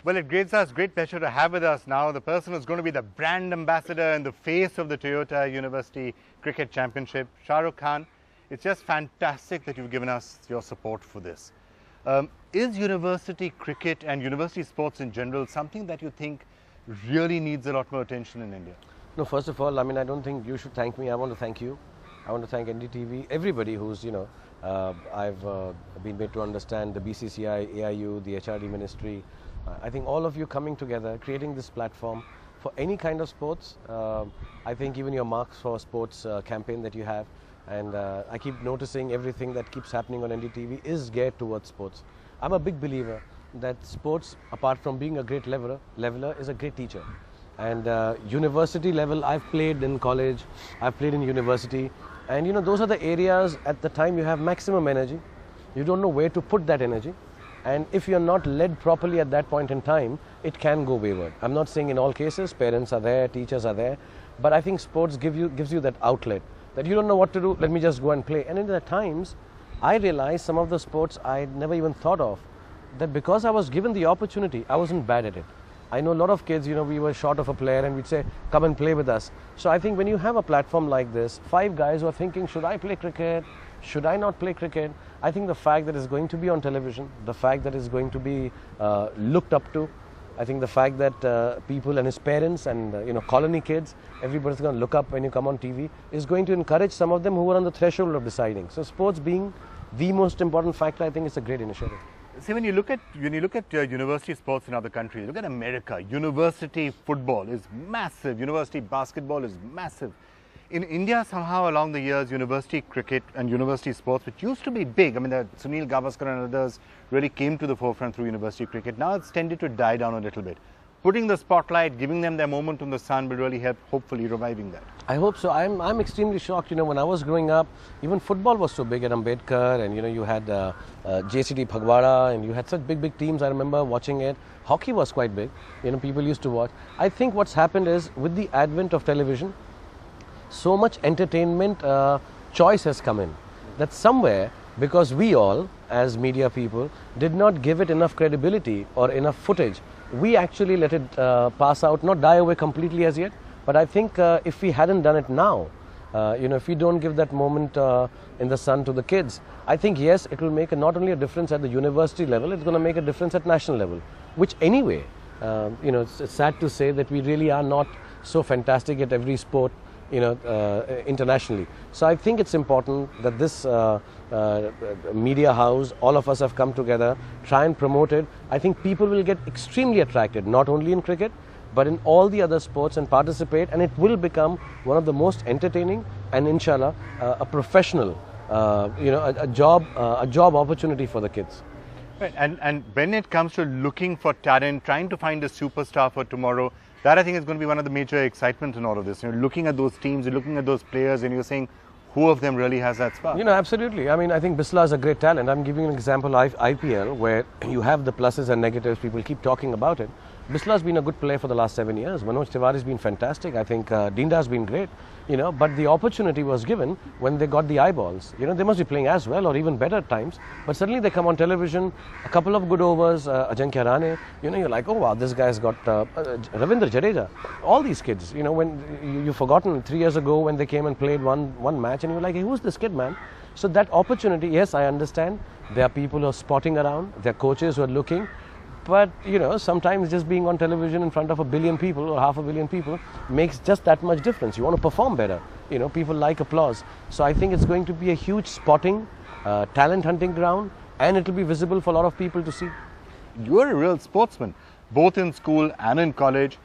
Well, it gives us great pleasure to have with us now the person who's going to be the brand ambassador and the face of the Toyota University Cricket Championship, Shah Rukh Khan. It's just fantastic that you've given us your support for this. Is university cricket and university sports in general something that you think really needs a lot more attention in India? No, first of all, I don't think you should thank me. I want to thank you. I want to thank NDTV, everybody who's, I've been made to understand, the BCCI, AIU, the HRD ministry. I think all of you coming together, creating this platform for any kind of sports. I think even your Marks for Sports campaign that you have, and I keep noticing everything that keeps happening on NDTV is geared towards sports. I'm a big believer that sports, apart from being a great leveler, is a great teacher. And university level, I've played in college, I've played in university, and those are the areas at the time you have maximum energy. You don't know where to put that energy. And if you're not led properly at that point in time, it can go wayward. I'm not saying in all cases, parents are there, teachers are there, but I think sports gives you that outlet, that you don't know what to do, let me just go and play. And in the times, I realized some of the sports I'd never even thought of, that because I was given the opportunity, I wasn't bad at it. I know a lot of kids, we were short of a player and we'd say, come and play with us. So I think when you have a platform like this, 5 guys who are thinking, should I play cricket? Should I not play cricket? I think the fact that it's going to be on television, the fact that it's going to be looked up to, I think the fact that people and his parents and colony kids, everybody's going to look up when you come on TV, is going to encourage some of them who are on the threshold of deciding. So sports being the most important factor, I think it's a great initiative. See, when you look at university sports in other countries, look at America. University football is massive. University basketball is massive. In India, somehow along the years, university cricket and university sports, which used to be big, the Sunil Gavaskar and others really came to the forefront through university cricket. Now it's tended to die down a little bit. Putting the spotlight, giving them their moment in the sun will really help, hopefully, reviving that. I hope so. I'm extremely shocked. When I was growing up, even football was so big at Ambedkar, and you had JCD Phagwara, and you had such big teams. I remember watching it. Hockey was quite big. People used to watch. I think what's happened is, with the advent of television, so much entertainment choice has come in, that somewhere, because we all, as media people, did not give it enough credibility or enough footage, we actually let it pass out, not die away completely as yet. But I think if we hadn't done it now, if we don't give that moment in the sun to the kids, I think yes, it will make not only a difference at the university level, it's going to make a difference at national level, which anyway, it's sad to say that we really are not so fantastic at every sport, internationally. So I think it's important that this media house, all of us have come together, try and promote it. I think people will get extremely attracted, not only in cricket, but in all the other sports, and participate, and it will become one of the most entertaining and inshallah a professional, a job opportunity for the kids. Right. And when it comes to looking for talent, trying to find a superstar for tomorrow, that I think is going to be one of the major excitements in all of this. Looking at those teams, you're looking at those players, and you're saying, who of them really has that spark? Absolutely. I think Bisla is a great talent. I'm giving you an example of IPL, where you have the pluses and negatives. People keep talking about it. Bisla has been a good player for the last 7 years. Manoj Tiwari has been fantastic. I think Dinda has been great. But the opportunity was given when they got the eyeballs. They must be playing as well or even better at times. But suddenly they come on television, a couple of good overs, Ajinkya Rahane. You're like, oh wow, this guy's got Ravindra Jadeja. All these kids. When you've forgotten 3 years ago when they came and played one match, and you're like, hey, who's this kid, man? So that opportunity, yes, I understand. There are people who are spotting around. There are coaches who are looking. But, sometimes just being on television in front of 1 billion people or 500 million people makes just that much difference. You want to perform better. People like applause. So I think it's going to be a huge spotting, talent hunting ground, and it will be visible for a lot of people to see. You're a real sportsman, both in school and in college.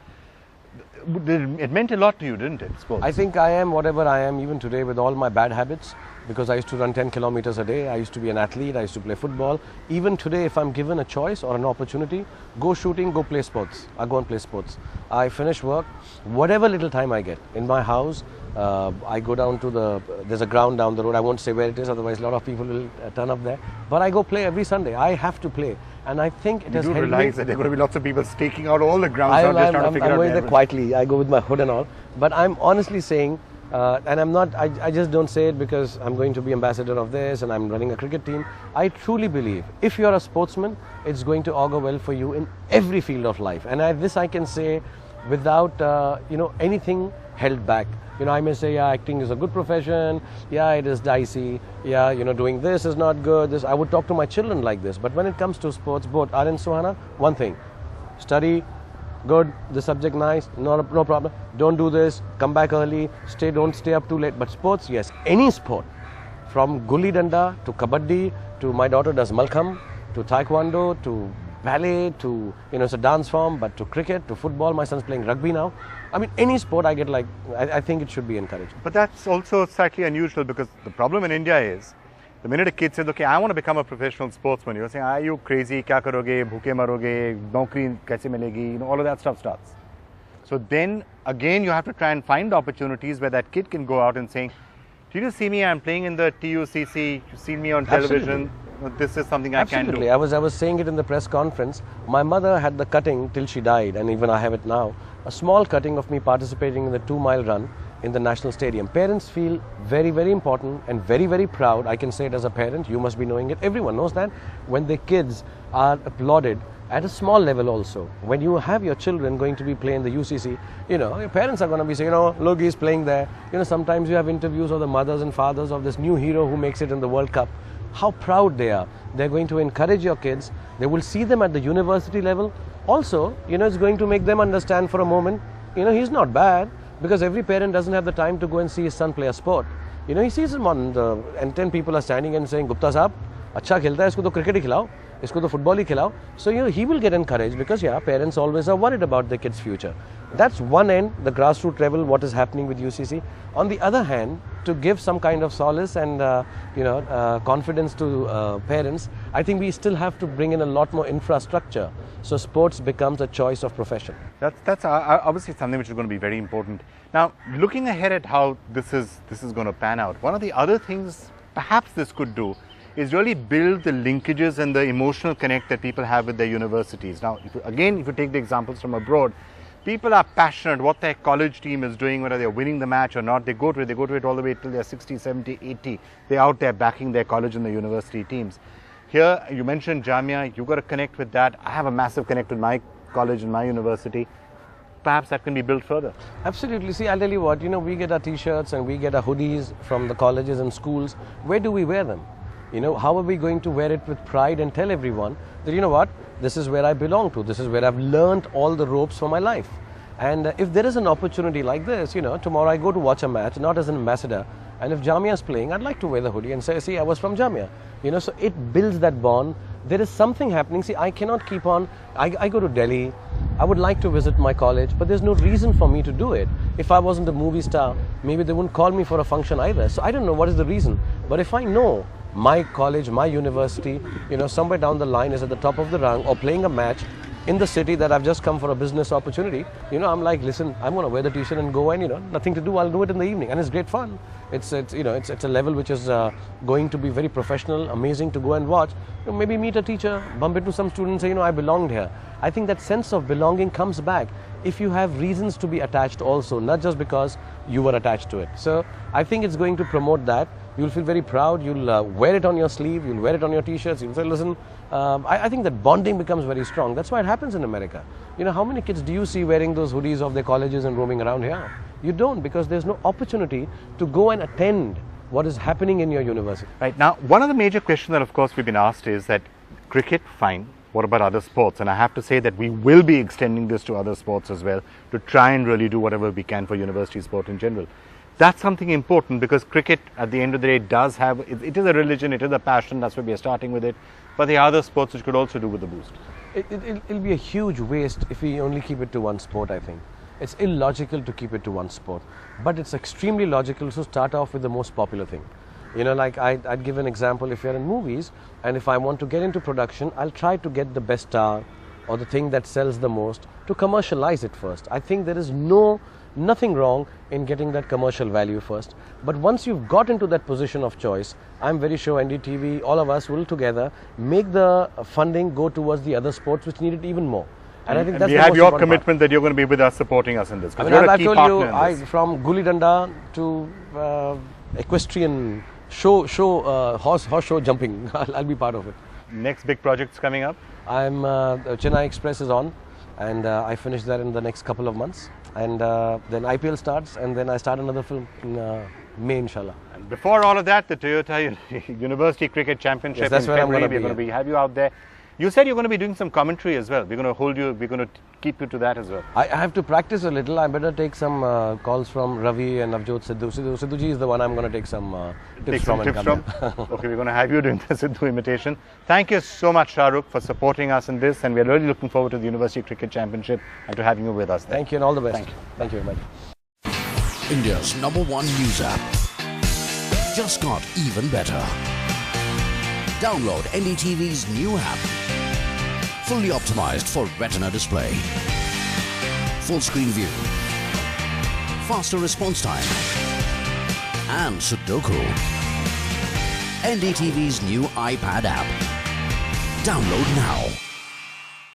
It meant a lot to you, didn't it, sports? I think I am whatever I am even today with all my bad habits, because I used to run 10 kilometers a day. I used to be an athlete. I used to play football. Even today, if I'm given a choice or an opportunity, go shooting, go play sports. I go and play sports. I finish work, whatever little time I get in my house, I go down to there's a ground down the road. I won't say where it is, otherwise a lot of people will turn up there. But I go play every Sunday. I have to play. And I think it has helped me. You do realize that there are going to be lots of people staking out all the grounds, just trying to figure out. I'm going there quietly. I go with my hood and all. But I'm honestly saying, And I just don't say it because I'm going to be ambassador of this and I'm running a cricket team. I truly believe if you're a sportsman, it's going to augur well for you in every field of life. And this I can say without anything held back. I may say, yeah, acting is a good profession, yeah, it is dicey, yeah, doing this is not good. I would talk to my children like this. But when it comes to sports, both Ar and Suhana, one thing, study, good, the subject nice, no problem, don't do this, come back early, don't stay up too late. But sports, yes, any sport, from gulli danda to kabaddi to my daughter does malkham, to taekwondo, to ballet, to, it's a dance form, but to cricket, to football, my son's playing rugby now. I mean, any sport I get I think it should be encouraged. But that's also slightly unusual because the problem in India is, the minute a kid says, okay, I want to become a professional sportsman, you're saying, are you crazy, kya karoge, bhuke maroge, naukri kaise milegi, all of that stuff starts. So then, again, you have to try and find opportunities where that kid can go out and say, did you see me, I'm playing in the TUCC, you've seen me on television. This is something I can do. Absolutely. I was saying it in the press conference. My mother had the cutting till she died, and even I have it now. A small cutting of me participating in the 2-mile run in the National Stadium. Parents feel very, very important and very, very proud. I can say it as a parent. You must be knowing it. Everyone knows that when their kids are applauded at a small level also. When you have your children going to be playing the UCC, your parents are going to be saying, look, he's playing there. Sometimes you have interviews of the mothers and fathers of this new hero who makes it in the World Cup. How proud they are. They're going to encourage your kids. They will see them at the university level. Also, it's going to make them understand for a moment, he's not bad, because every parent doesn't have the time to go and see his son play a sport. He sees him and 10 people are standing and saying, Gupta Saab, अच्छा खेलता है, इसको तो cricket ही खिलाओ, इसको तो football ही खिलाओ. So, he will get encouraged because, parents always are worried about their kids' future. That's one end, the grassroots level, what is happening with UCC. On the other hand, to give some kind of solace and confidence to parents, I think we still have to bring in a lot more infrastructure, so sports becomes a choice of profession. That's obviously something which is going to be very important. Now, looking ahead at how this is going to pan out, one of the other things perhaps this could do is really build the linkages and the emotional connect that people have with their universities. Now, if you take the examples from abroad, people are passionate what their college team is doing, whether they're winning the match or not. They go to it all the way till they're 60, 70, 80. They're out there backing their college and the university teams. Here, you mentioned Jamia, you've got to connect with that. I have a massive connect with my college and my university. Perhaps that can be built further. Absolutely. See, I'll tell you what, we get our t-shirts and we get our hoodies from the colleges and schools. Where do we wear them? How are we going to wear it with pride and tell everyone that, this is where I belong to, this is where I've learned all the ropes for my life. And if there is an opportunity like this, tomorrow I go to watch a match, not as an ambassador, and if Jamia is playing, I'd like to wear the hoodie and say, see, I was from Jamia. So it builds that bond. There is something happening. See, I cannot keep on, I go to Delhi, I would like to visit my college, but there's no reason for me to do it. If I wasn't a movie star, maybe they wouldn't call me for a function either. So I don't know what is the reason. But if I know my college, my university, somewhere down the line is at the top of the rung or playing a match in the city that I've just come for a business opportunity, I'm like, listen, I'm going to wear the t-shirt and go and, nothing to do, I'll do it in the evening. And it's great fun. It's a level which is going to be very professional, amazing to go and watch. Maybe meet a teacher, bump into some students, say, I belonged here. I think that sense of belonging comes back if you have reasons to be attached also, not just because you were attached to it. So I think it's going to promote that. You'll feel very proud, you'll wear it on your sleeve, you'll wear it on your t-shirts, you'll say, listen, I think that bonding becomes very strong. That's why it happens in America. How many kids do you see wearing those hoodies of their colleges and roaming around here? You don't, because there's no opportunity to go and attend what is happening in your university. Right. Now, one of the major questions that of course we've been asked is that cricket, fine, what about other sports? And I have to say that we will be extending this to other sports as well to try and really do whatever we can for university sport in general. That's something important because cricket at the end of the day does have, it is a religion, it is a passion, that's why we are starting with it. But the other sports which could also do with the boost. It'll be a huge waste if we only keep it to one sport, I think. It's illogical to keep it to one sport. But it's extremely logical to start off with the most popular thing. Like I'd give an example, if you're in movies and if I want to get into production, I'll try to get the best star or the thing that sells the most to commercialize it first. I think there is nothing wrong in getting that commercial value first. But once you've got into that position of choice, I'm very sure NDTV, all of us will together make the funding go towards the other sports which need it even more. And I think that's we the have most your important part. commitment that you're going to be with us, supporting us in this. I Because mean, you're a I've key told partner you, in this. from Gulli Danda to equestrian horse show jumping, I'll be part of it. Next big projects coming up. Chennai Express is on, and I finish that in the next couple of months, and then IPL starts, and then I start another film in May, inshallah. And before all of that, the Toyota University Cricket Championship Yes, that's in where I'm February. gonna We're be, going to have you out there. You said you're going to be doing some commentary as well. We're going to hold you. We're going to keep you to that as well. I have to practice a little. I better take some calls from Ravi and Navjot Sidhu. Sidhuji is the one I'm going to take some tips from. Okay, we're going to have you doing the Sidhu imitation. Thank you so much, Shah Rukh, for supporting us in this, and we're really looking forward to the University Cricket Championship and to having you with us there. Thank you and all the best. Thank you. Thank you very much. India's #1 news app. Just got even better. Download NDTV's new app. Fully optimized for retina display. Full screen view. Faster response time. And Sudoku. NDTV's new iPad app. Download now.